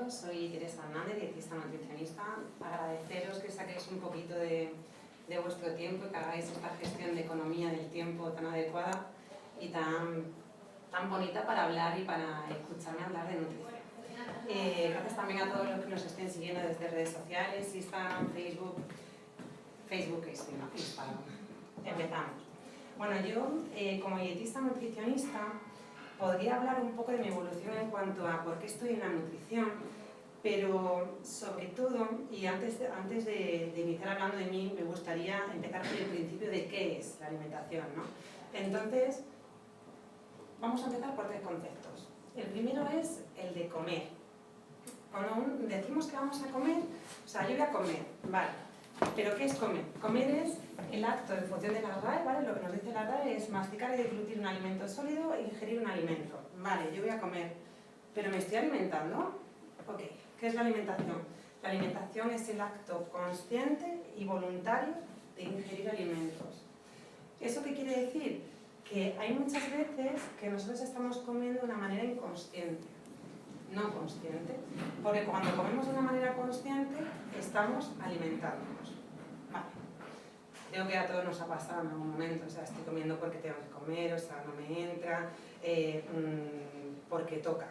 todos, soy Teresa Hernández, dietista nutricionista. Agradeceros que saquéis un poquito de vuestro tiempo y que hagáis esta gestión de economía del tiempo tan adecuada y tan bonita para hablar y para escucharme hablar de nutrición. Gracias también a todos los que nos estén siguiendo desde redes sociales, Instagram, Facebook es Instagram. Empezamos. Bueno, yo como dietista nutricionista podría hablar un poco de mi evolución en cuanto a por qué estoy en la nutrición, pero sobre todo, y antes de iniciar hablando de mí, me gustaría empezar por el principio de qué es la alimentación, ¿no? Entonces, vamos a empezar por tres conceptos. El primero es el de comer. Cuando decimos que vamos a comer, o sea, yo voy a comer, vale. ¿Pero qué es comer? Comer es el acto en función de la RAE, ¿vale? Lo que nos dice la RAE es masticar y deglutir un alimento sólido e ingerir un alimento. Vale, yo voy a comer, ¿pero me estoy alimentando? Ok, ¿qué es la alimentación? La alimentación es el acto consciente y voluntario de ingerir alimentos. ¿Eso qué quiere decir? Que hay muchas veces que nosotros estamos comiendo de una manera inconsciente, no consciente, porque cuando comemos de una manera consciente estamos alimentándonos. Vale. Creo que a todos nos ha pasado en algún momento, o sea, estoy comiendo porque tengo que comer, o sea, no me entra, porque toca.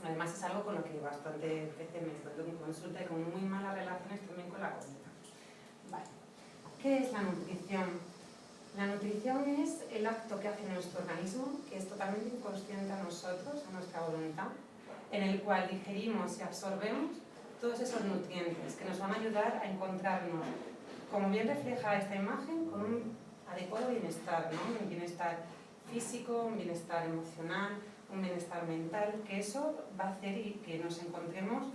Además es algo con lo que bastante veces me encuentro en consulta y con muy malas relaciones también con la comida. Vale. ¿Qué es la nutrición? La nutrición es el acto que hace nuestro organismo, que es totalmente inconsciente a nosotros, a nuestra voluntad, en el cual digerimos y absorbemos todos esos nutrientes que nos van a ayudar a encontrarnos, como bien refleja esta imagen, con un adecuado bienestar, ¿no? Un bienestar físico, un bienestar emocional, un bienestar mental, que eso va a hacer y que nos encontremos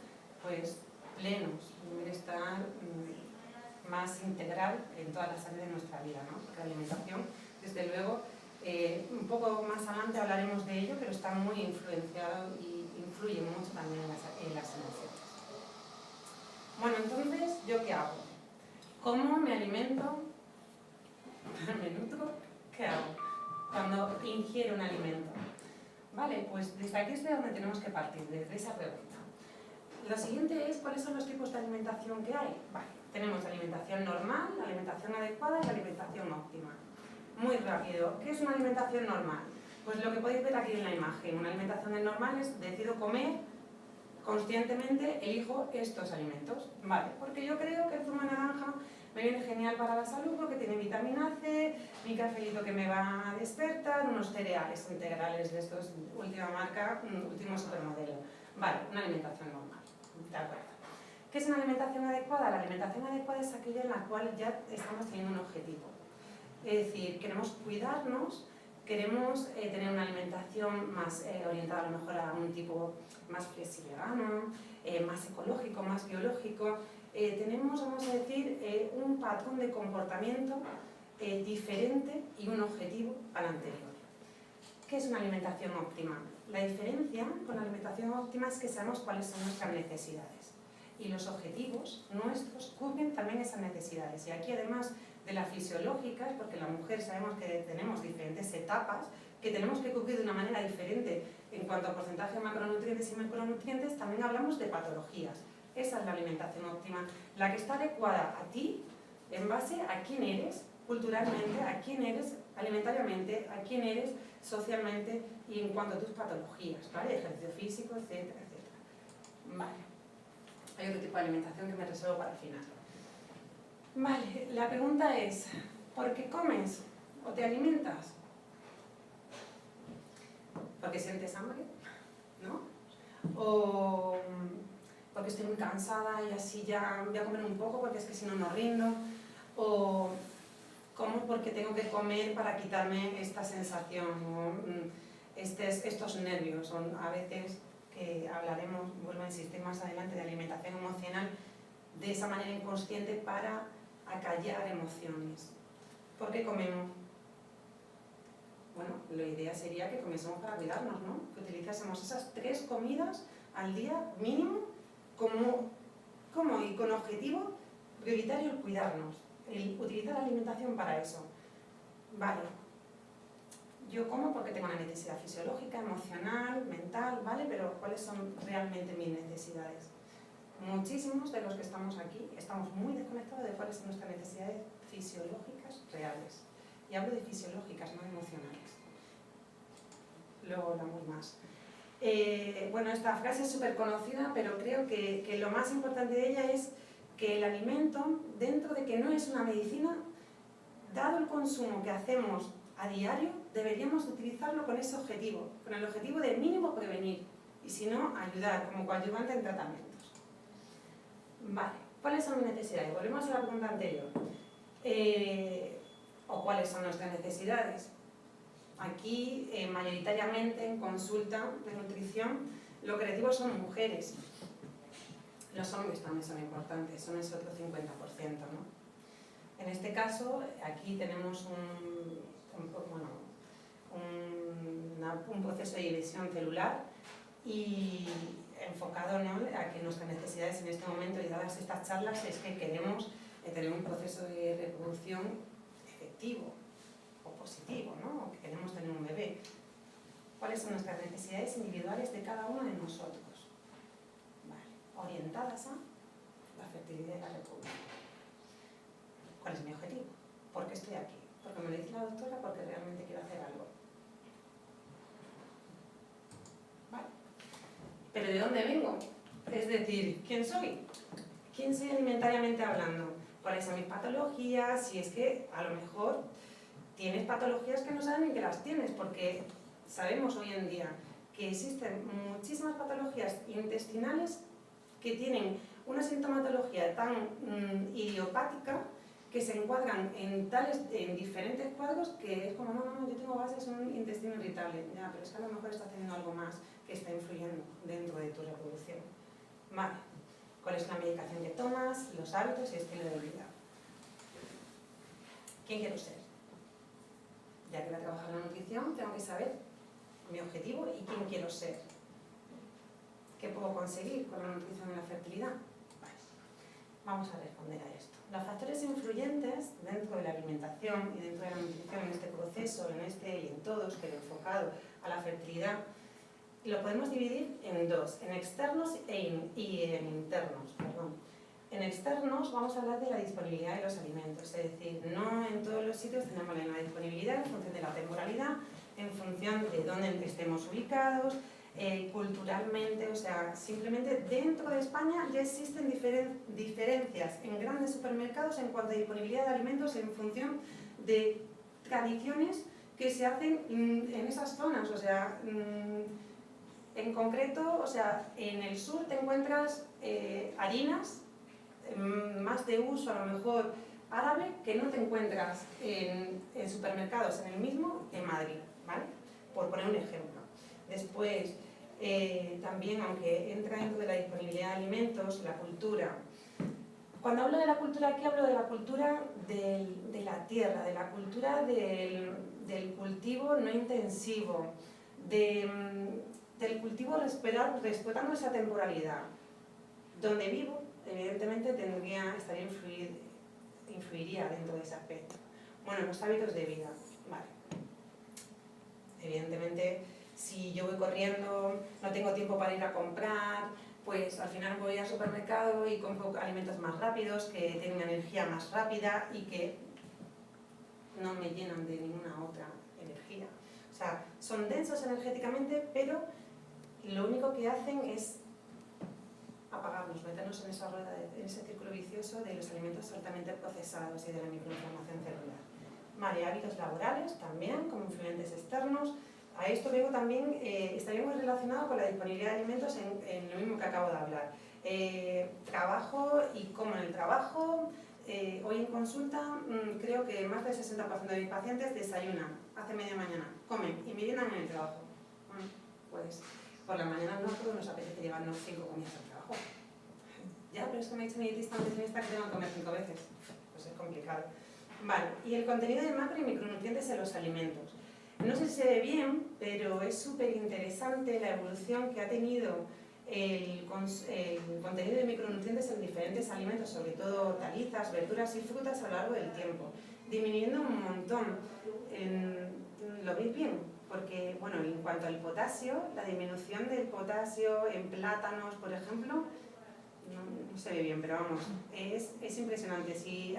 pues plenos, un bienestar más integral en todas las áreas de nuestra vida, ¿no? Porque la alimentación, desde luego, un poco más adelante hablaremos de ello, pero está muy influenciado y influye mucho también en las emociones. Bueno, entonces, ¿yo qué hago? ¿Cómo me alimento? ¿Me nutro? ¿Qué hago cuando ingiero un alimento? Vale, pues desde aquí es de donde tenemos que partir, desde esa pregunta. Lo siguiente es, ¿cuáles son los tipos de alimentación que hay? Vale, tenemos la alimentación normal, la alimentación adecuada y la alimentación óptima. Muy rápido, ¿qué es una alimentación normal? Pues lo que podéis ver aquí en la imagen. Una alimentación normal es, decido comer, conscientemente elijo estos alimentos. Vale, porque yo creo que el zumo de naranja me viene genial para la salud porque tiene vitamina C, mi cafelito que me va a despertar, unos cereales integrales de estos, última marca, último supermodelo. Vale, una alimentación normal, de acuerdo. ¿Qué es una alimentación adecuada? La alimentación adecuada es aquella en la cual ya estamos teniendo un objetivo. Es decir, queremos cuidarnos, queremos tener una alimentación más orientada a lo mejor a un tipo más flexi-vegano, más ecológico, más biológico. Tenemos, vamos a decir, un patrón de comportamiento diferente y un objetivo al anterior. ¿Qué es una alimentación óptima? La diferencia con la alimentación óptima es que sabemos cuáles son nuestras necesidades y los objetivos nuestros cubren también esas necesidades. Y aquí, además de las fisiológicas, porque la mujer sabemos que tenemos diferentes etapas que tenemos que cubrir de una manera diferente en cuanto a porcentaje de macronutrientes y micronutrientes, también hablamos de patologías. Esa es la alimentación óptima, la que está adecuada a ti en base a quién eres culturalmente, a quién eres alimentariamente, a quién eres socialmente y en cuanto a tus patologías, ¿vale? Ejercicio físico, etcétera, etcétera. Vale. Hay otro tipo de alimentación que me reservo para el final. Vale, la pregunta es, ¿por qué comes o te alimentas? ¿Porque sientes hambre? ¿No? ¿O porque estoy muy cansada y así ya voy a comer un poco porque es que si no, no rindo? ¿O como porque tengo que comer para quitarme esta sensación, estos nervios? O a veces, que hablaremos, vuelvo a insistir más adelante, de alimentación emocional, de esa manera inconsciente para acallar emociones. ¿Por qué comemos? Bueno, la idea sería que comiésemos para cuidarnos, ¿no? Que utilizásemos esas 3 comidas al día mínimo como y con objetivo prioritario el cuidarnos, el utilizar la alimentación para eso. Vale. yo como porque tengo una necesidad fisiológica, emocional, mental, ¿vale? Pero ¿cuáles son realmente mis necesidades? Muchísimos de los que estamos aquí estamos muy desconectados de cuáles son nuestras necesidades fisiológicas reales. Y hablo de fisiológicas, no emocionales. Luego hablamos más. Bueno, esta frase es súper conocida, pero creo que lo más importante de ella es que el alimento, dentro de que no es una medicina, dado el consumo que hacemos a diario, deberíamos utilizarlo con ese objetivo, con el objetivo de mínimo prevenir, y si no, ayudar como coadyuvante en tratamientos. Vale, ¿cuáles son mis necesidades? Volvemos a la pregunta anterior. ¿O cuáles son nuestras necesidades? Aquí, mayoritariamente, en consulta de nutrición, lo que recibo son mujeres. Los hombres también son importantes, son ese otro 50%, ¿no? En este caso, aquí tenemos un proceso de división celular y enfocado, ¿no?, a que nuestras necesidades en este momento y dadas estas charlas es que queremos tener un proceso de reproducción efectivo o positivo, ¿no?, o que queremos tener un bebé. ¿Cuáles son nuestras necesidades individuales de cada uno de nosotros? Vale. Orientadas a la fertilidad y la reproducción. ¿Cuál es mi objetivo? ¿Por qué estoy aquí? ¿Porque me lo dice la doctora? ¿Porque realmente quiero hacer algo? ¿Vale? ¿Pero de dónde vengo? Es decir, ¿quién soy? ¿Quién soy alimentariamente hablando? ¿Cuáles son mis patologías? Si es que a lo mejor tienes patologías que no saben ni que las tienes, porque sabemos hoy en día que existen muchísimas patologías intestinales que tienen una sintomatología tan idiopática que se encuadran en diferentes cuadros que es como, no, yo tengo bases en un intestino irritable. Ya, pero es que a lo mejor está teniendo algo más que está influyendo dentro de tu reproducción. Vale. ¿Cuál es la medicación que tomas? Los hábitos y estilo de vida. ¿Quién quiero ser? Ya que voy a trabajar en la nutrición, tengo que saber mi objetivo y quién quiero ser. ¿Qué puedo conseguir con la nutrición y la fertilidad? Vale. Vamos a responder a esto. Los factores influyentes dentro de la alimentación y dentro de la nutrición en este proceso, en este y en todos, pero enfocado a la fertilidad, lo podemos dividir en dos, en externos y en internos. Perdón. En externos vamos a hablar de la disponibilidad de los alimentos, es decir, no en todos los sitios tenemos la misma disponibilidad en función de la temporalidad, en función de dónde estemos ubicados, culturalmente, o sea, simplemente dentro de España ya existen diferencias en grandes supermercados en cuanto a disponibilidad de alimentos en función de tradiciones que se hacen en esas zonas, o sea, en concreto, o sea, en el sur te encuentras harinas más de uso a lo mejor árabe que no te encuentras en supermercados en el mismo en Madrid, ¿vale? Por poner un ejemplo. Después, también, aunque entra dentro de la disponibilidad de alimentos, la cultura. Cuando hablo de la cultura aquí hablo de la cultura de la tierra, de la cultura del cultivo no intensivo, del cultivo respetando esa temporalidad. Donde vivo, evidentemente influiría dentro de ese aspecto. Bueno, los hábitos de vida, vale. Evidentemente, si yo voy corriendo, no tengo tiempo para ir a comprar, pues al final voy al supermercado y compro alimentos más rápidos, que tienen una energía más rápida y que no me llenan de ninguna otra energía. O sea, son densos energéticamente, pero lo único que hacen es apagarnos, meternos en esa rueda, en ese círculo vicioso de los alimentos altamente procesados y de la microinflamación celular. Vale, hábitos laborales también, como influyentes externos. A esto luego también estaría muy relacionado con la disponibilidad de alimentos en lo mismo que acabo de hablar. Trabajo y como en el trabajo, hoy en consulta creo que más del 60% de mis pacientes desayunan, hace media mañana, comen y meriendan en el trabajo. Bueno, pues por la mañana no a todos nos apetece llevarnos 5 comidas al trabajo. Ya, pero es que me ha dicho mi dietista nutricionista que tengo que comer 5 veces. Pues es complicado. Vale, y el contenido de macro y micronutrientes en los alimentos. No sé si se ve bien, pero es súper interesante la evolución que ha tenido el contenido de micronutrientes en diferentes alimentos, sobre todo hortalizas, verduras y frutas a lo largo del tiempo, disminuyendo un montón en ¿lo veis bien? Porque, bueno, en cuanto al potasio, la disminución del potasio en plátanos, por ejemplo, no se ve bien, pero vamos, es impresionante. Si,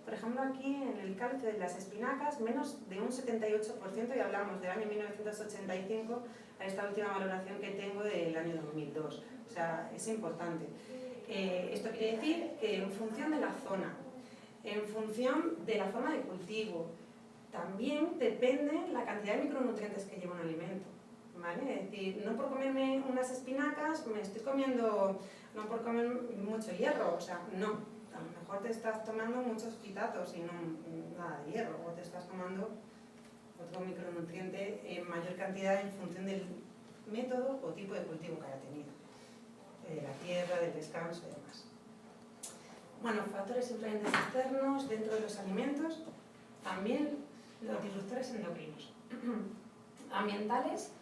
por ejemplo, aquí en el cálculo de las espinacas, menos de un 78%, y hablamos del año 1985 a esta última valoración que tengo del año 2002. O sea, es importante. Esto quiere decir que en función de la zona, en función de la forma de cultivo, también depende la cantidad de micronutrientes que lleva un alimento, ¿vale? Es decir, no por comerme unas espinacas me estoy comiendo, no por comer mucho hierro, o sea, no. A lo mejor te estás tomando muchos fitatos y no nada de hierro, o te estás tomando otro micronutriente en mayor cantidad en función del método o tipo de cultivo que haya tenido, de la tierra, del descanso y demás. Bueno, factores influyentes externos dentro de los alimentos, también los disruptores endocrinos, ambientales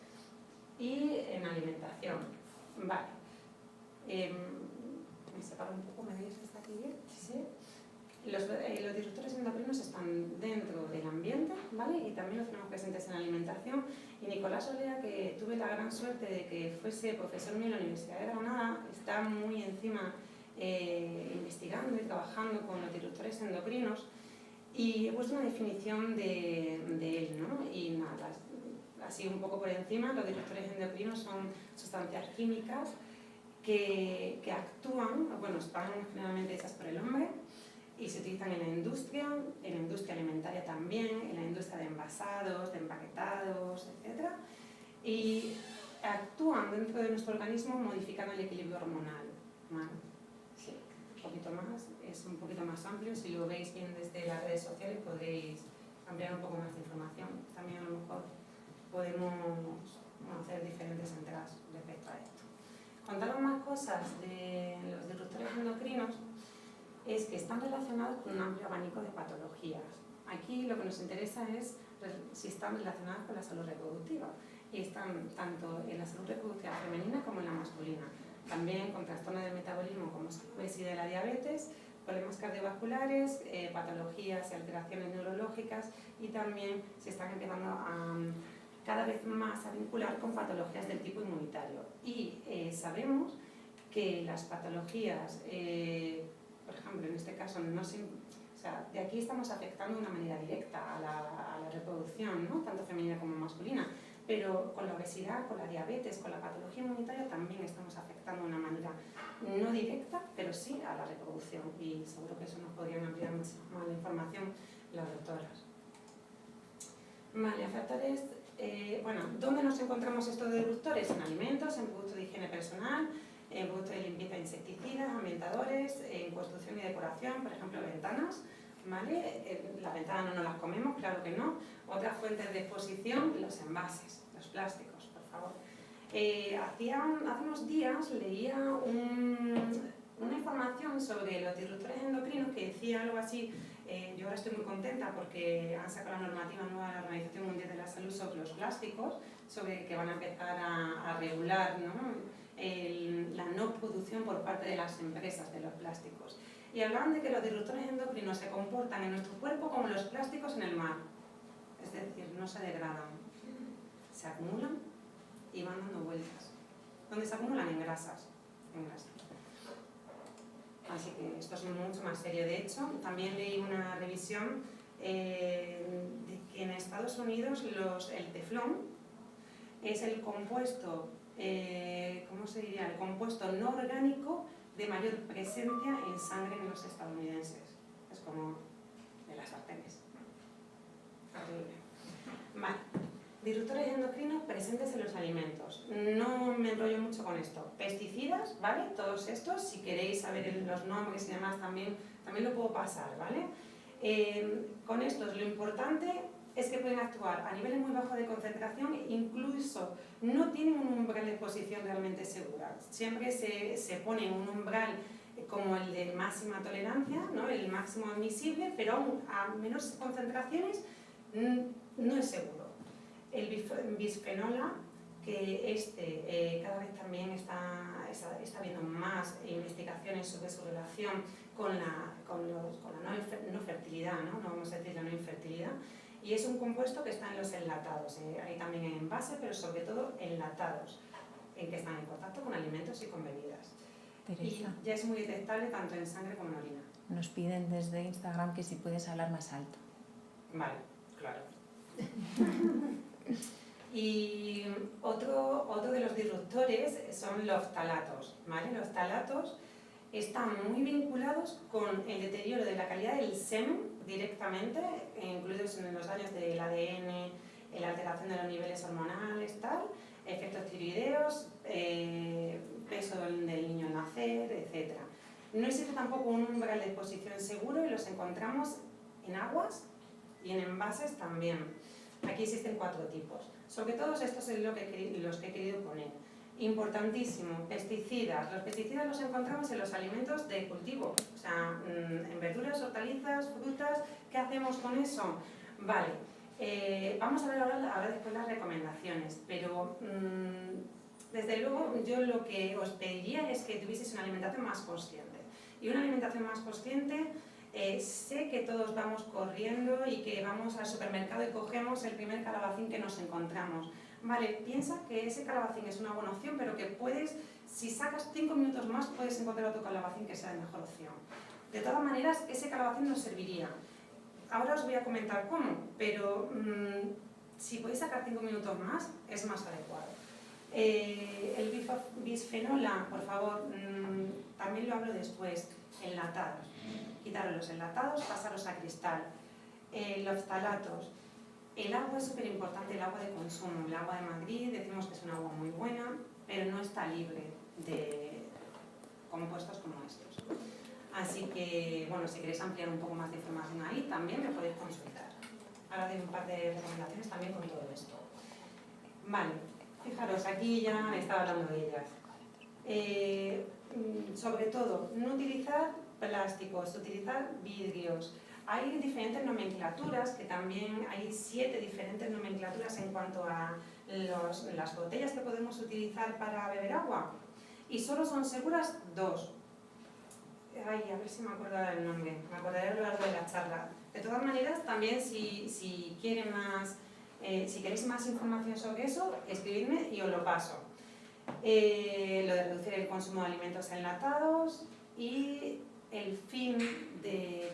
y en alimentación. Vale. Me separo un poco, ¿me veis hasta aquí bien? Sí. Los disruptores endocrinos están dentro del ambiente, ¿vale? Y también los tenemos presentes en la alimentación. Y Nicolás Olea, que tuve la gran suerte de que fuese profesor mío en la Universidad de Granada, está muy encima investigando y trabajando con los disruptores endocrinos. Y he puesto una definición de él, ¿no? Y nada, así un poco por encima, los disruptores endocrinos son sustancias químicas que actúan, bueno, están generalmente hechas por el hombre y se utilizan en la industria alimentaria también, en la industria de envasados, de empaquetados, etc. Y actúan dentro de nuestro organismo modificando el equilibrio hormonal, ¿vale? Sí, un poquito más, es un poquito más amplio, si lo veis bien desde las redes sociales podréis ampliar un poco más de información. También a lo mejor podemos hacer diferentes entradas respecto a esto. Contaros más cosas de los disruptores endocrinos es que están relacionados con un amplio abanico de patologías. Aquí lo que nos interesa es si están relacionados con la salud reproductiva y están tanto en la salud reproductiva femenina como en la masculina. También con trastornos del metabolismo como es y de la diabetes, problemas cardiovasculares, patologías y alteraciones neurológicas y también se están empezando a cada vez más a vincular con patologías del tipo inmunitario. Y sabemos que las patologías, por ejemplo, en este caso, o sea, de aquí estamos afectando de una manera directa a la reproducción, ¿no? Tanto femenina como masculina, pero con la obesidad, con la diabetes, con la patología inmunitaria también estamos afectando de una manera no directa, pero sí a la reproducción. Y seguro que eso nos podrían ampliar más la información las doctoras. Vale, factores. Bueno, ¿dónde nos encontramos estos disruptores? En alimentos, en productos de higiene personal, en productos de limpieza, insecticidas, ambientadores, en construcción y decoración, por ejemplo, ventanas, ¿vale? Las ventanas no nos las comemos, claro que no. Otras fuentes de exposición, los envases, los plásticos, por favor. Hace unos días leía una información sobre los disruptores endocrinos que decía algo así. Yo ahora estoy muy contenta porque han sacado la normativa nueva de la Organización Mundial de la Salud sobre los plásticos, sobre que van a empezar a regular, ¿no? La no producción por parte de las empresas de los plásticos. Y hablaban de que los disruptores endocrinos se comportan en nuestro cuerpo como los plásticos en el mar. Es decir, no se degradan, se acumulan y van dando vueltas. ¿Dónde se acumulan? En grasas. Así que esto es mucho más serio. De hecho, también leí una revisión de que en Estados Unidos el teflón es el compuesto, ¿cómo se diría? El compuesto no orgánico de mayor presencia en sangre en los estadounidenses. Es como de las sartenes. Horrible. Vale. Disruptores endocrinos presentes en los alimentos. No me enrollo mucho con esto. Pesticidas, ¿vale? Todos estos, si queréis saber los nombres y demás, también lo puedo pasar, ¿vale? Con estos lo importante es que pueden actuar a niveles muy bajos de concentración, incluso no tienen un umbral de exposición realmente segura. Siempre se pone un umbral como el de máxima tolerancia, ¿no? El máximo admisible, pero aún a menos concentraciones no es seguro. El bisfenol A, que cada vez también está habiendo más investigaciones sobre su relación con la no fertilidad, ¿no? No vamos a decir la no infertilidad, y es un compuesto que está en los enlatados, hay también en envase, pero sobre todo enlatados, en que están en contacto con alimentos y con bebidas. Teresa, Y ya es muy detectable tanto en sangre como en orina. nos piden desde Instagram que si puedes hablar más alto. Vale, claro. Y otro de los disruptores son los ftalatos, ¿vale? Los ftalatos están muy vinculados con el deterioro de la calidad del semen directamente, incluidos en los daños del ADN, en la alteración de los niveles hormonales, tal, efectos tiroideos, peso del niño al nacer, etc. No existe tampoco un umbral de exposición seguro y los encontramos en aguas y en envases también. Aquí existen 4 tipos. Sobre todo estos son los que he querido poner. Importantísimo, pesticidas. Los pesticidas los encontramos en los alimentos de cultivo, o sea, en verduras, hortalizas, frutas. ¿Qué hacemos con eso? Vale, vamos a ver ahora después las recomendaciones, pero desde luego yo lo que os pediría es que tuvieseis una alimentación más consciente. Y una alimentación más consciente, sé que todos vamos corriendo y que vamos al supermercado y cogemos el primer calabacín que nos encontramos. Vale, piensa que ese calabacín es una buena opción, pero que puedes, si sacas 5 minutos más, puedes encontrar otro calabacín que sea de mejor opción. De todas maneras, ese calabacín nos serviría. Ahora os voy a comentar cómo, pero si podéis sacar 5 minutos más, es más adecuado. El bisfenola, por favor, también lo hablo después, enlatados. Quitaros los enlatados, pasaros a cristal. Los ftalatos. El agua es súper importante, el agua de consumo. El agua de Madrid decimos que es un agua muy buena, pero no está libre de compuestos como estos. Así que, bueno, si queréis ampliar un poco más de información ahí, también me podéis consultar. Ahora doy un par de recomendaciones también con todo esto. Vale, fijaros, aquí ya he estado hablando de ellas. Sobre todo, no utilizar plásticos, utilizar vidrios. Hay diferentes nomenclaturas, que también hay 7 diferentes nomenclaturas en cuanto a las botellas que podemos utilizar para beber agua. Y solo son seguras 2. Ay, a ver si me acuerdo del nombre, me acordaré a lo largo de la charla. De todas maneras, también si quieren más, si queréis más información sobre eso, escribidme y os lo paso. Lo de reducir el consumo de alimentos enlatados y el fin de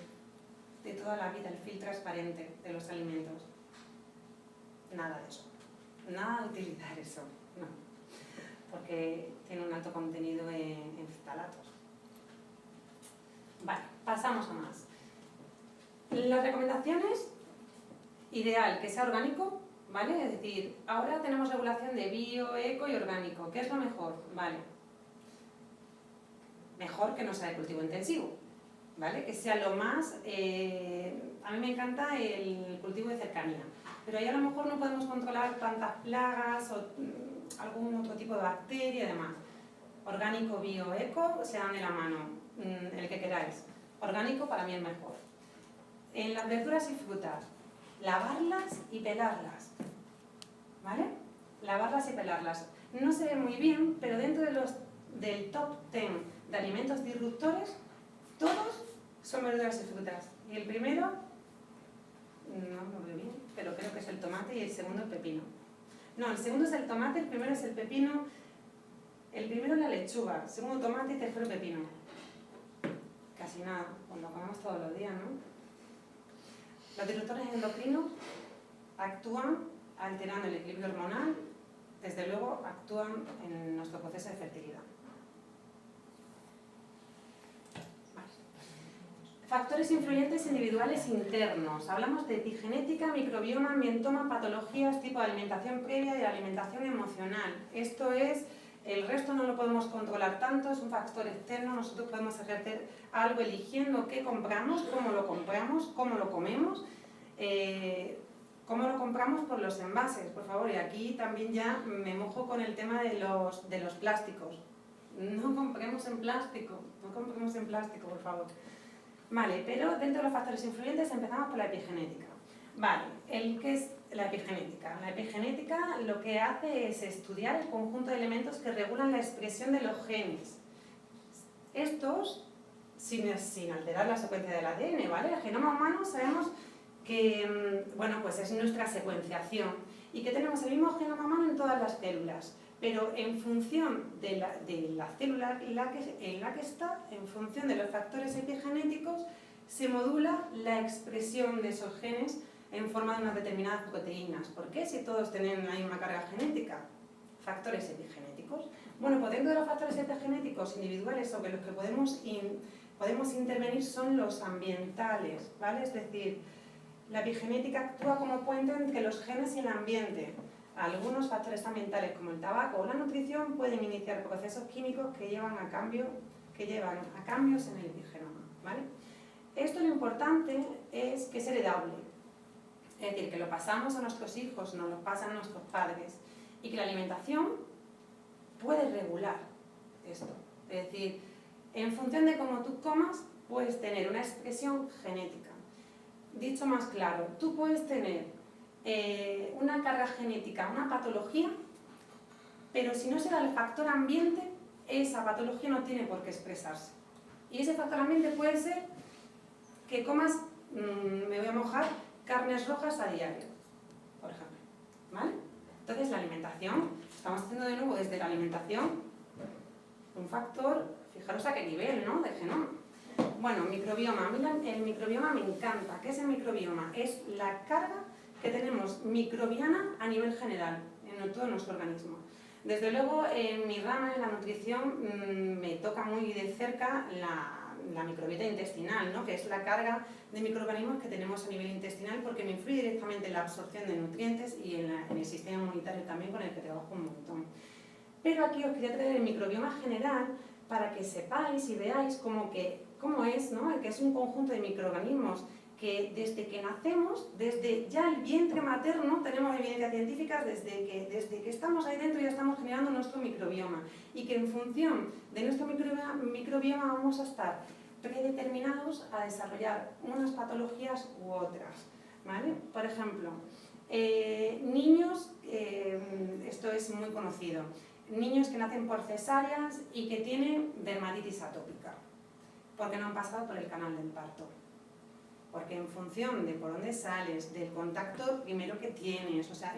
toda la vida, el film transparente de los alimentos. Nada de eso. Nada de utilizar eso, no. Porque tiene un alto contenido en ftalatos. Vale, pasamos a más. Las recomendaciones, ideal que sea orgánico, ¿vale? Es decir, ahora tenemos regulación de bio, eco y orgánico. ¿Qué es lo mejor? Vale. Mejor que no sea de cultivo intensivo, ¿vale? Que sea lo más... a mí me encanta el cultivo de cercanía, pero ahí a lo mejor no podemos controlar tantas plagas o algún otro tipo de bacteria y demás. Orgánico, bio, eco, se dan de la mano, el que queráis. Orgánico para mí es mejor. En las verduras y frutas, lavarlas y pelarlas, ¿vale? Lavarlas y pelarlas. No se ve muy bien, pero dentro del top 10 de alimentos disruptores, todos son verduras y frutas. Y el primero, no lo veo bien, pero creo que es el tomate y el segundo el pepino. No, el segundo es el tomate, el primero es el pepino, el primero es la lechuga, el segundo tomate y tercero pepino. Casi nada, pues lo comemos todos los días, ¿no? Los disruptores endocrinos actúan alterando el equilibrio hormonal, desde luego actúan en nuestro proceso de fertilidad. Factores influyentes individuales internos. Hablamos de epigenética, microbioma, ambientoma, patologías, tipo de alimentación previa y de alimentación emocional. Esto es, el resto no lo podemos controlar tanto, es un factor externo, nosotros podemos ejercer algo eligiendo qué compramos, cómo lo comemos, cómo lo compramos por los envases, por favor. Y aquí también ya me mojo con el tema de los plásticos. No compremos en plástico, por favor. Vale, pero dentro de los factores influyentes empezamos por la epigenética. Vale, ¿qué es la epigenética? La epigenética lo que hace es estudiar el conjunto de elementos que regulan la expresión de los genes. Estos, sin alterar la secuencia del ADN, ¿vale? El genoma humano sabemos que bueno, pues es nuestra secuenciación y que tenemos el mismo genoma humano en todas las células, pero en función de la célula en la que está, en función de los factores epigenéticos, se modula la expresión de esos genes en forma de unas determinadas proteínas. ¿Por qué? Si todos tienen la misma carga genética. Factores epigenéticos. Bueno, pues dentro de los factores epigenéticos individuales sobre los que podemos intervenir son los ambientales, ¿vale? Es decir, la epigenética actúa como puente entre los genes y el ambiente. Algunos factores ambientales como el tabaco o la nutrición pueden iniciar procesos químicos que llevan a cambios en el epigenoma, ¿vale? Esto lo importante es que es heredable, es decir, que lo pasamos a nuestros hijos, nos lo pasan nuestros padres y que la alimentación puede regular esto. Es decir, en función de cómo tú comas, puedes tener una expresión genética. Dicho más claro, tú puedes tener una carga genética, una patología, pero si no se da el factor ambiente, esa patología no tiene por qué expresarse. Y ese factor ambiente puede ser que comas, me voy a mojar, carnes rojas a diario, por ejemplo, ¿vale? Entonces la alimentación, estamos haciendo de nuevo desde la alimentación un factor, fijaros a qué nivel, ¿no?, de genoma. Bueno, microbioma, mira, el microbioma me encanta. ¿Qué es el microbioma? Es la carga que tenemos microbiana a nivel general en todo nuestro organismo. Desde luego, en mi rama, en la nutrición, me toca muy de cerca la microbiota intestinal, ¿no?, que es la carga de microorganismos que tenemos a nivel intestinal, porque me influye directamente en la absorción de nutrientes y en el sistema inmunitario también, con el que trabajo un montón. Pero aquí os quería traer el microbioma general para que sepáis y veáis cómo es, ¿no?, que es un conjunto de microorganismos que desde que nacemos, desde ya el vientre materno, tenemos evidencias científicas desde que estamos ahí dentro ya estamos generando nuestro microbioma, y que en función de nuestro microbioma vamos a estar predeterminados a desarrollar unas patologías u otras, ¿vale? Por ejemplo, niños, esto es muy conocido, niños que nacen por cesáreas y que tienen dermatitis atópica, porque no han pasado por el canal del parto. Porque en función de por dónde sales, del contacto primero que tienes, o sea,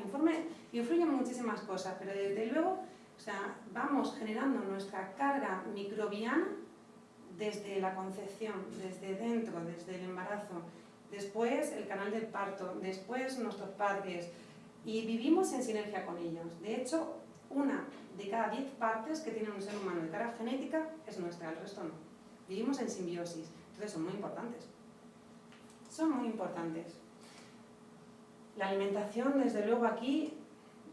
influyen muchísimas cosas, pero desde luego, o sea, vamos generando nuestra carga microbiana desde la concepción, desde dentro, desde el embarazo, después el canal del parto, después nuestros padres, y vivimos en sinergia con ellos. De hecho, 1 de cada 10 partes que tiene un ser humano de carga genética es nuestra, el resto no. Vivimos en simbiosis, entonces son muy importantes. Son muy importantes. La alimentación, desde luego, aquí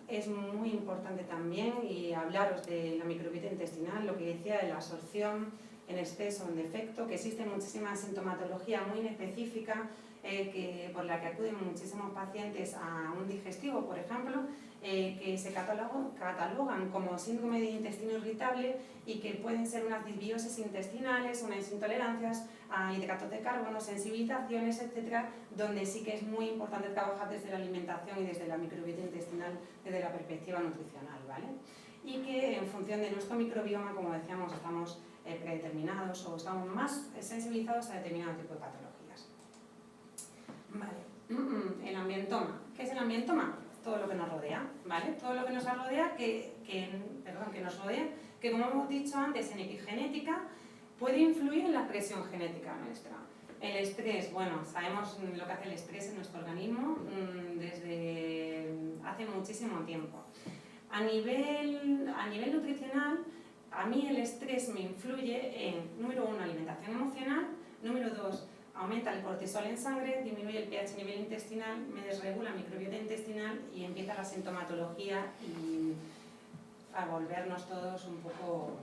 es muy importante también, y hablaros de la microbiota intestinal, lo que decía de la absorción en exceso o en defecto, que existe muchísima sintomatología muy inespecífica por la que acuden muchísimos pacientes a un digestivo, por ejemplo, que se catalogan como síndrome de intestino irritable y que pueden ser unas disbiosis intestinales, unas intolerancias a hidratos de carbono, sensibilizaciones, etcétera, donde sí que es muy importante trabajar desde la alimentación y desde la microbiota intestinal desde la perspectiva nutricional, ¿vale? Y que en función de nuestro microbioma, como decíamos, estamos predeterminados o estamos más sensibilizados a determinado tipo de patologías. Vale. El ambientoma. ¿Qué es el ambientoma? Todo lo que nos rodea, ¿vale? Todo lo que nos rodea, que como hemos dicho antes en epigenética, puede influir en la presión genética nuestra. El estrés, bueno, sabemos lo que hace el estrés en nuestro organismo desde hace muchísimo tiempo. A nivel nutricional, a mí el estrés me influye en, número 1, alimentación emocional, número 2, aumenta el cortisol en sangre, disminuye el pH a nivel intestinal, me desregula la microbiota intestinal y empieza la sintomatología y a volvernos todos un poco,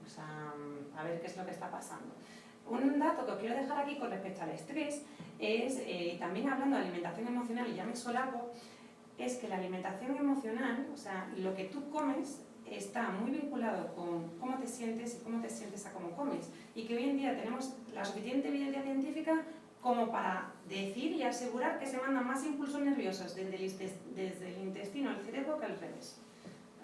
o sea, a ver qué es lo que está pasando. Un dato que os quiero dejar aquí con respecto al estrés es, también hablando de alimentación emocional, y ya me solapo, es que la alimentación emocional, o sea, lo que tú comes, está muy vinculado con cómo te sientes y cómo te sientes a cómo comes. Y que hoy en día tenemos la suficiente evidencia científica como para decir y asegurar que se mandan más impulsos nerviosos desde el intestino al cerebro que al revés.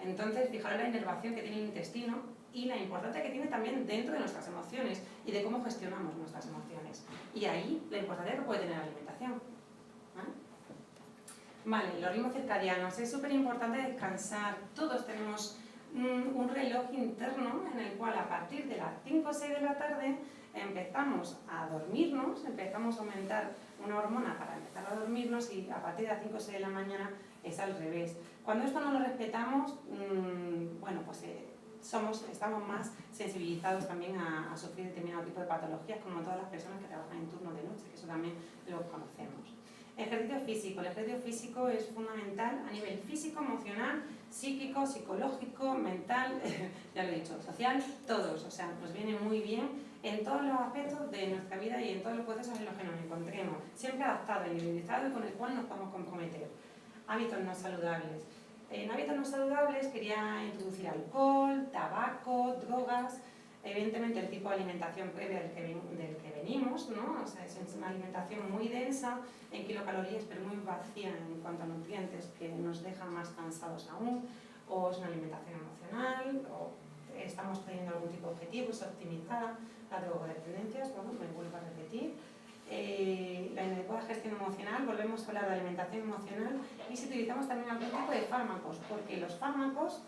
Entonces, fijaros la inervación que tiene el intestino y la importancia que tiene también dentro de nuestras emociones y de cómo gestionamos nuestras emociones. Y ahí la importancia que puede tener la alimentación. Vale, los ritmos circadianos. Es súper importante descansar. Todos tenemos un reloj interno en el cual a partir de las 5 o 6 de la tarde empezamos a dormirnos, empezamos a aumentar una hormona para empezar a dormirnos y a partir de las 5 o 6 de la mañana es al revés. Cuando esto no lo respetamos, bueno, pues estamos más sensibilizados también a sufrir determinado tipo de patologías, como todas las personas que trabajan en turno de noche, que eso también lo conocemos. Ejercicio físico. El ejercicio físico es fundamental a nivel físico, emocional, psíquico, psicológico, mental, ya lo he dicho, social, todos. O sea, nos viene muy bien en todos los aspectos de nuestra vida y en todos los procesos en los que nos encontremos. Siempre adaptado, individualizado y con el cual nos podemos comprometer. Hábitos no saludables. En hábitos no saludables quería introducir alcohol, tabaco, drogas. Evidentemente el tipo de alimentación previa del que venimos, ¿no? O sea, es una alimentación muy densa en kilocalorías, pero muy vacía en cuanto a nutrientes, que nos deja más cansados aún, o es una alimentación emocional, o estamos teniendo algún tipo de objetivo, es optimizada, la drogodependencias, bueno, me vuelvo a repetir. La inadecuada gestión emocional, volvemos a hablar de alimentación emocional, y si utilizamos también algún tipo de fármacos, porque los fármacos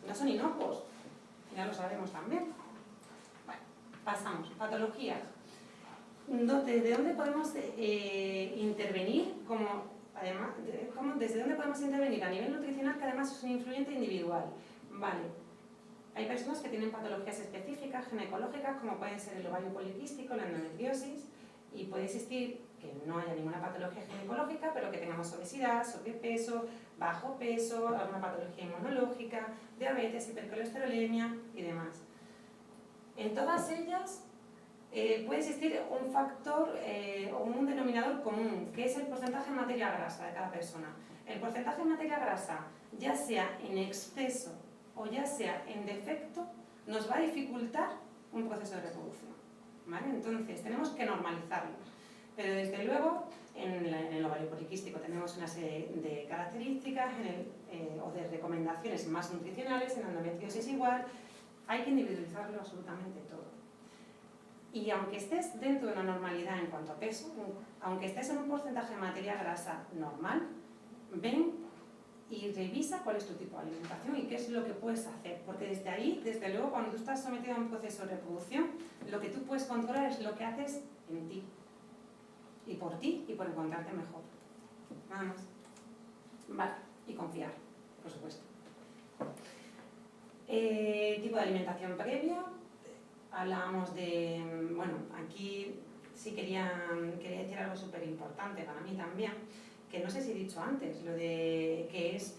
no son inocuos, ya lo sabemos también. Pasamos, patologías. ¿Desde dónde podemos intervenir? ¿Desde dónde podemos intervenir? A nivel nutricional, que además es un influyente individual. Vale. Hay personas que tienen patologías específicas, ginecológicas, como pueden ser el ovario poliquístico, la endometriosis, y puede existir que no haya ninguna patología ginecológica, pero que tengamos obesidad, sobrepeso, bajo peso, alguna patología inmunológica, diabetes, hipercolesterolemia y demás. En todas ellas puede existir un factor o un denominador común, que es el porcentaje de materia grasa de cada persona. El porcentaje de materia grasa, ya sea en exceso o ya sea en defecto, nos va a dificultar un proceso de reproducción, ¿vale? Entonces, tenemos que normalizarlo. Pero desde luego, en el ovario poliquístico tenemos una serie de características o de recomendaciones más nutricionales, en la endometriosis igual. Hay que individualizarlo absolutamente todo. Y aunque estés dentro de una normalidad en cuanto a peso, aunque estés en un porcentaje de materia grasa normal, ven y revisa cuál es tu tipo de alimentación y qué es lo que puedes hacer. Porque desde ahí, desde luego, cuando tú estás sometido a un proceso de reproducción, lo que tú puedes controlar es lo que haces en ti. Y por ti y por encontrarte mejor. Nada más. Vale. Y confiar, por supuesto. Tipo de alimentación previa, hablábamos de, bueno, aquí sí quería decir algo súper importante para mí también, que no sé si he dicho antes, lo de que es,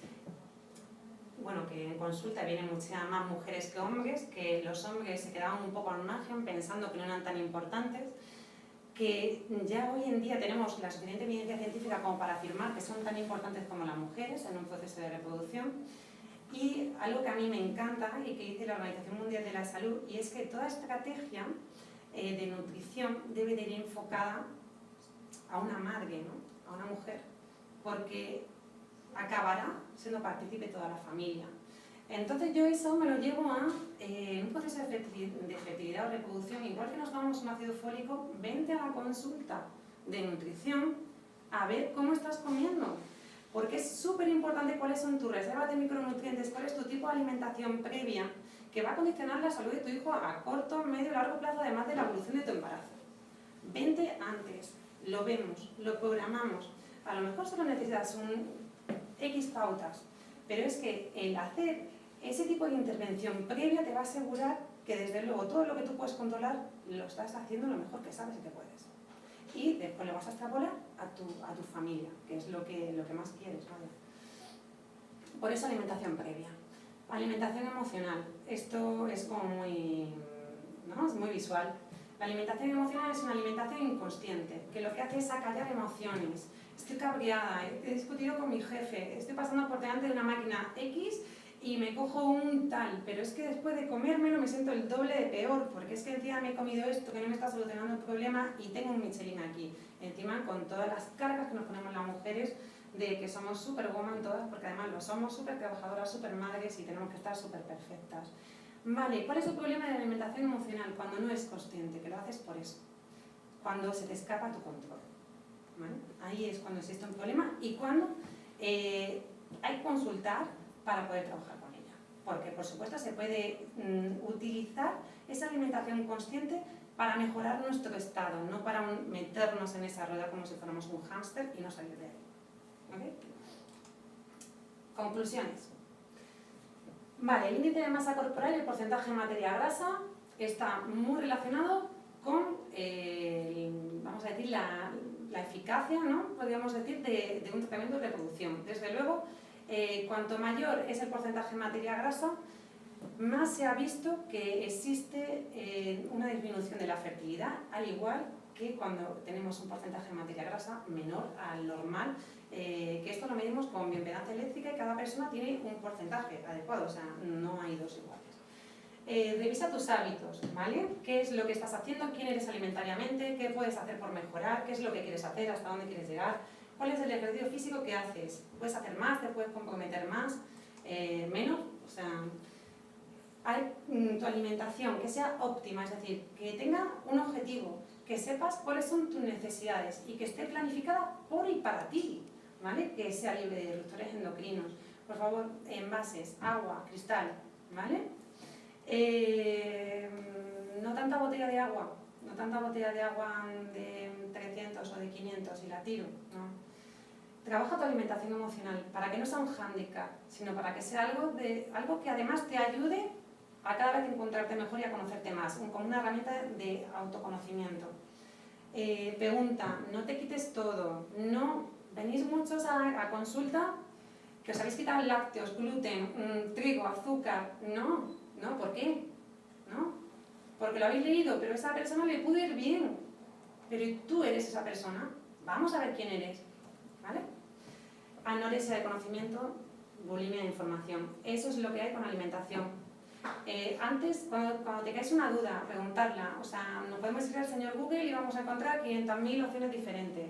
bueno, que en consulta vienen muchas más mujeres que hombres, que los hombres se quedaban un poco al margen pensando que no eran tan importantes, que ya hoy en día tenemos la suficiente evidencia científica como para afirmar que son tan importantes como las mujeres en un proceso de reproducción. Y algo que a mí me encanta y que dice la Organización Mundial de la Salud, y es que toda estrategia de nutrición debe de ir enfocada a una madre, ¿no? A una mujer, porque acabará siendo partícipe toda la familia. Entonces yo eso me lo llevo a un proceso de fertilidad o reproducción, igual que nos tomamos un ácido fólico, vente a la consulta de nutrición a ver cómo estás comiendo. Porque es súper importante cuáles son tus reservas de micronutrientes, cuál es tu tipo de alimentación previa, que va a condicionar la salud de tu hijo a corto, medio y largo plazo, además de la evolución de tu embarazo. Vente antes, lo vemos, lo programamos. A lo mejor solo necesitas X pautas, pero es que el hacer ese tipo de intervención previa te va a asegurar que desde luego todo lo que tú puedes controlar lo estás haciendo lo mejor que sabes y que puedes. Y después lo vas a extrapolar a tu familia, que es lo que más quieres, ¿vale? Por eso alimentación previa. Alimentación emocional. Esto es como muy, ¿no? Es muy visual. La alimentación emocional es una alimentación inconsciente, que lo que hace es acallar emociones. Estoy cabreada, he discutido con mi jefe, estoy pasando por delante de una máquina X y me cojo un tal, pero es que después de comérmelo me siento el doble de peor, porque es que encima me he comido esto que no me está solucionando el problema y tengo un Michelin aquí. Encima con todas las cargas que nos ponemos las mujeres de que somos superwoman todas, porque además lo somos, súper trabajadoras, súper madres y tenemos que estar súper perfectas. Vale, ¿cuál es el problema de la alimentación emocional? Cuando no es consciente, que lo haces por eso. Cuando se te escapa tu control. ¿vale? Ahí es cuando existe un problema y cuando hay que consultar para poder trabajar con ella. Porque, por supuesto, se puede utilizar esa alimentación consciente para mejorar nuestro estado, no para meternos en esa rueda como si fuéramos un hámster y no salir de ahí. ¿Okay? Conclusiones. Vale, el índice de masa corporal y el porcentaje de materia grasa está muy relacionado con, vamos a decir, la eficacia, ¿no? Podríamos decir, de un tratamiento de reproducción. Desde luego, cuanto mayor es el porcentaje de materia grasa, más se ha visto que existe una disminución de la fertilidad, al igual que cuando tenemos un porcentaje de materia grasa menor al normal, que esto lo medimos con bioimpedancia eléctrica y cada persona tiene un porcentaje adecuado, o sea, no hay dos iguales. Revisa tus hábitos, ¿vale? ¿Qué es lo que estás haciendo? ¿Quién eres alimentariamente? ¿Qué puedes hacer por mejorar? ¿Qué es lo que quieres hacer? ¿Hasta dónde quieres llegar? ¿Cuál es el ejercicio físico que haces? ¿Puedes hacer más? ¿Te puedes comprometer más? ¿Menos? O sea, hay tu alimentación que sea óptima, es decir, que tenga un objetivo, que sepas cuáles son tus necesidades y que esté planificada por y para ti, ¿vale? Que sea libre de disruptores endocrinos. Por favor, envases, agua, cristal, ¿vale? No tanta botella de agua, no tanta botella de agua de 300 o de 500 y la tiro, ¿no? Trabaja tu alimentación emocional para que no sea un hándicap, sino para que sea algo que además te ayude a cada vez encontrarte mejor y a conocerte más, como una herramienta de autoconocimiento. Pregunta, no te quites todo, no, venís muchos a consulta que os habéis quitado lácteos, gluten, trigo, azúcar, no, ¿por qué? ¿No? Porque lo habéis leído, pero a esa persona le pudo ir bien, pero tú eres esa persona, vamos a ver quién eres, ¿vale? Anorexia de conocimiento, bulimia de información, eso es lo que hay con alimentación. Antes, cuando te caes una duda, preguntarla, o sea, nos podemos ir al señor Google y vamos a encontrar 500.000 opciones diferentes.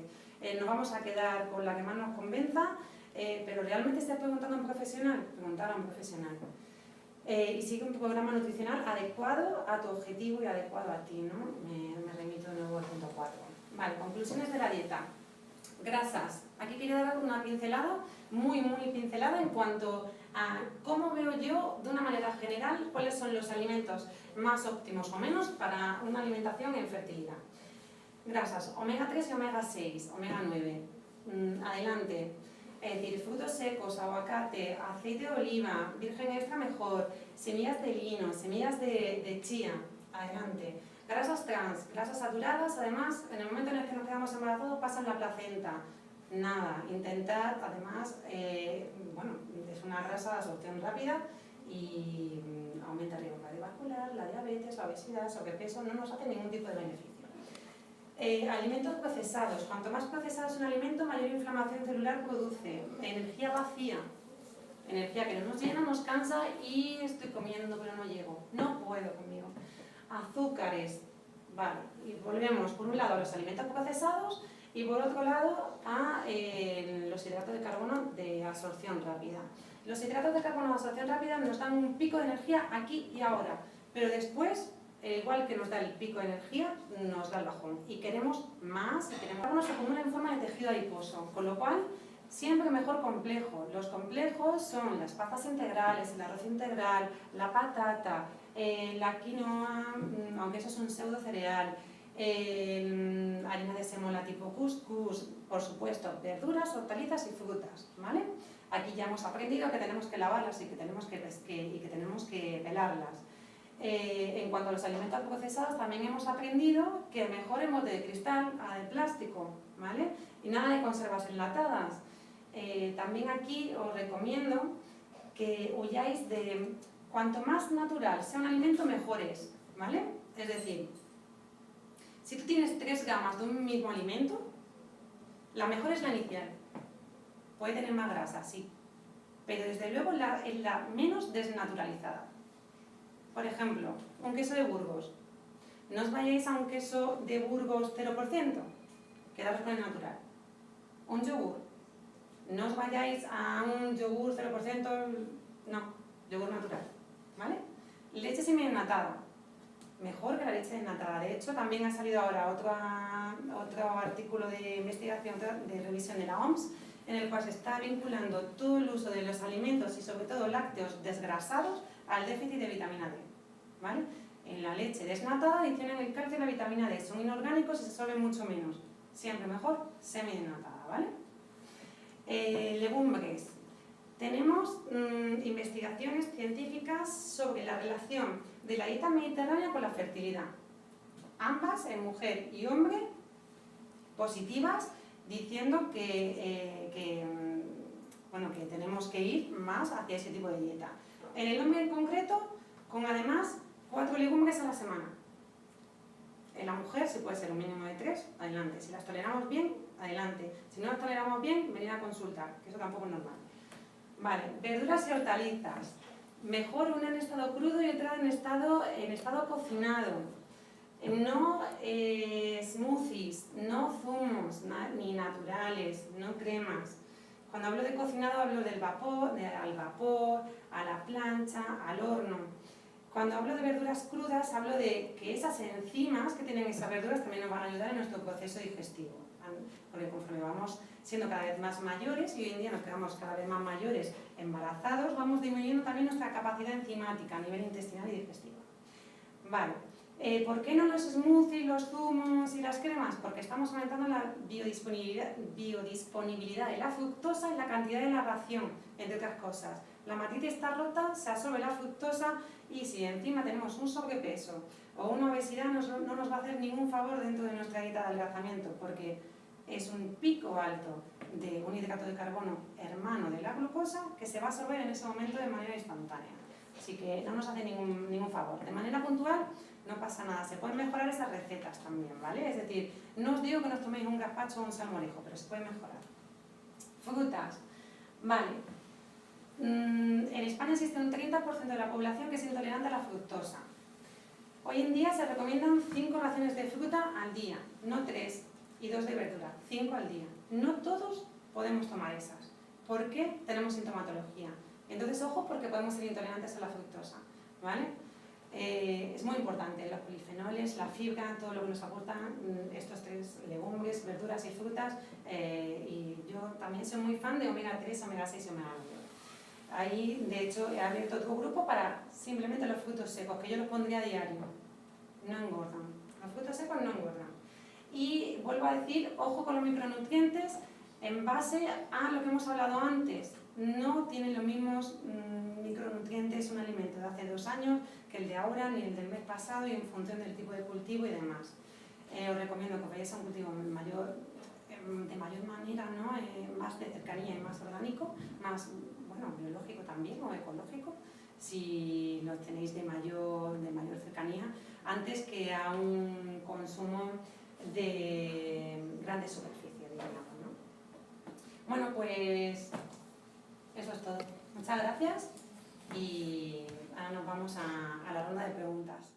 Nos vamos a quedar con la que más nos convenza, pero ¿realmente estás preguntando a un profesional? Preguntar a un profesional. Y sigue un programa nutricional adecuado a tu objetivo y adecuado a ti, ¿no? Me remito de nuevo al punto 4. Vale, conclusiones de la dieta. Grasas. Aquí quería dar una pincelada, muy pincelada en cuanto a cómo veo yo, de una manera general, cuáles son los alimentos más óptimos o menos para una alimentación en fertilidad. Grasas, omega 3 y omega 6, omega 9. Adelante. Es decir, frutos secos, aguacate, aceite de oliva, virgen extra mejor, semillas de lino, semillas de chía. Adelante. Grasas trans, grasas saturadas, además, en el momento en el que nos quedamos embarazados pasan la placenta. Nada, intentar, además, bueno, es una grasa de absorción rápida y aumenta el riesgo cardiovascular, la diabetes, la obesidad, sobrepeso, no nos hace ningún tipo de beneficio. Alimentos procesados. Cuanto más procesado es un alimento, mayor inflamación celular produce. Energía vacía. Energía que no nos llena, nos cansa y estoy comiendo pero no llego. No puedo conmigo. Azúcares. Vale. Y volvemos por un lado a los alimentos procesados y por otro lado a los hidratos de carbono de absorción rápida. Los hidratos de carbono de absorción rápida nos dan un pico de energía aquí y ahora, pero después, igual que nos da el pico de energía, nos da el bajón. Y queremos más, y queremos... El carbono se acumula en forma de tejido adiposo, con lo cual siempre mejor complejo. Los complejos son las pastas integrales, el arroz integral, la patata, la quinoa, aunque eso es un pseudo cereal, harina de semola tipo couscous, por supuesto, verduras, hortalizas y frutas, ¿vale? Aquí ya hemos aprendido que tenemos que lavarlas y que tenemos que pelarlas. En cuanto a los alimentos procesados, también hemos aprendido que mejor el bote de cristal a de plástico, ¿vale? Y nada de conservas enlatadas. También aquí os recomiendo que huyáis de cuanto más natural sea un alimento, mejor es, ¿vale? Es decir, si tú tienes 3 gamas de un mismo alimento, la mejor es la inicial. Puede tener más grasa, sí, pero desde luego es la menos desnaturalizada. Por ejemplo, un queso de Burgos. No os vayáis a un queso de Burgos 0%, quedaros con el natural. Un yogur. No os vayáis a un yogur 0%, no, yogur natural, ¿vale? Leche semi-enlatada, mejor que la leche desnatada. De hecho, también ha salido ahora otro artículo de investigación, de revisión de la OMS, en el cual se está vinculando todo el uso de los alimentos y sobre todo lácteos desgrasados al déficit de vitamina D. ¿Vale? En la leche desnatada adicionan el calcio y la vitamina D, son inorgánicos y se absorben mucho menos. Siempre mejor semidesnatada, ¿vale? Legumbres. Tenemos investigaciones científicas sobre la relación de la dieta mediterránea con la fertilidad. Ambas, en mujer y hombre, positivas, diciendo que tenemos que ir más hacia ese tipo de dieta. En el hombre en concreto, con además 4 legumbres a la semana. En la mujer, si puede ser un mínimo de 3, adelante. Si las toleramos bien, adelante. Si no las toleramos bien, venir a consultar, que eso tampoco es normal. Vale, verduras y hortalizas. Mejor una en estado crudo y otra en estado cocinado. No smoothies, no zumos, ni naturales, no cremas. Cuando hablo de cocinado hablo del vapor, al vapor, a la plancha, al horno. Cuando hablo de verduras crudas hablo de que esas enzimas que tienen esas verduras también nos van a ayudar en nuestro proceso digestivo. Porque conforme vamos siendo cada vez más mayores, y hoy en día nos quedamos cada vez más mayores embarazados, vamos disminuyendo también nuestra capacidad enzimática a nivel intestinal y digestivo. Vale. ¿Por qué no los smoothies, los zumos y las cremas? Porque estamos aumentando la biodisponibilidad de la fructosa y la cantidad de la ración, entre otras cosas. La matriz está rota, se absorbe la fructosa y si encima tenemos un sobrepeso o una obesidad no nos va a hacer ningún favor dentro de nuestra dieta de adelgazamiento, porque es un pico alto de un hidrato de carbono hermano de la glucosa que se va a absorber en ese momento de manera instantánea. Así que no nos hace ningún favor. De manera puntual no pasa nada, se pueden mejorar esas recetas también, ¿vale? Es decir, no os digo que nos toméis un gazpacho o un salmorejo, pero se puede mejorar. Frutas, vale. En España existe un 30% de la población que es intolerante a la fructosa. Hoy en día se recomiendan 5 raciones de fruta al día, no 3 y 2 de verdura, 5 al día. No todos podemos tomar esas. ¿Por qué? Tenemos sintomatología. Entonces, ojo, porque podemos ser intolerantes a la fructosa, ¿vale? Es muy importante los polifenoles, la fibra, todo lo que nos aportan estos 3 legumbres, verduras y frutas, y yo también soy muy fan de omega 3, omega 6 y omega 9. Ahí, de hecho, he abierto otro grupo para simplemente los frutos secos, que yo los pondría a diario. No engordan. Los frutos secos no engordan. Y vuelvo a decir, ojo con los micronutrientes en base a lo que hemos hablado antes. No tienen los mismos micronutrientes un alimento de hace 2 años que el de ahora, ni el del mes pasado, y en función del tipo de cultivo y demás. Os recomiendo que vayáis a un cultivo de mayor manera, ¿no? Más de cercanía y más orgánico, más biológico también o ecológico, si lo tenéis de mayor cercanía, antes que a un consumo de grandes superficies, digamos, ¿no? Bueno, pues eso es todo. Muchas gracias y ahora nos vamos a la ronda de preguntas.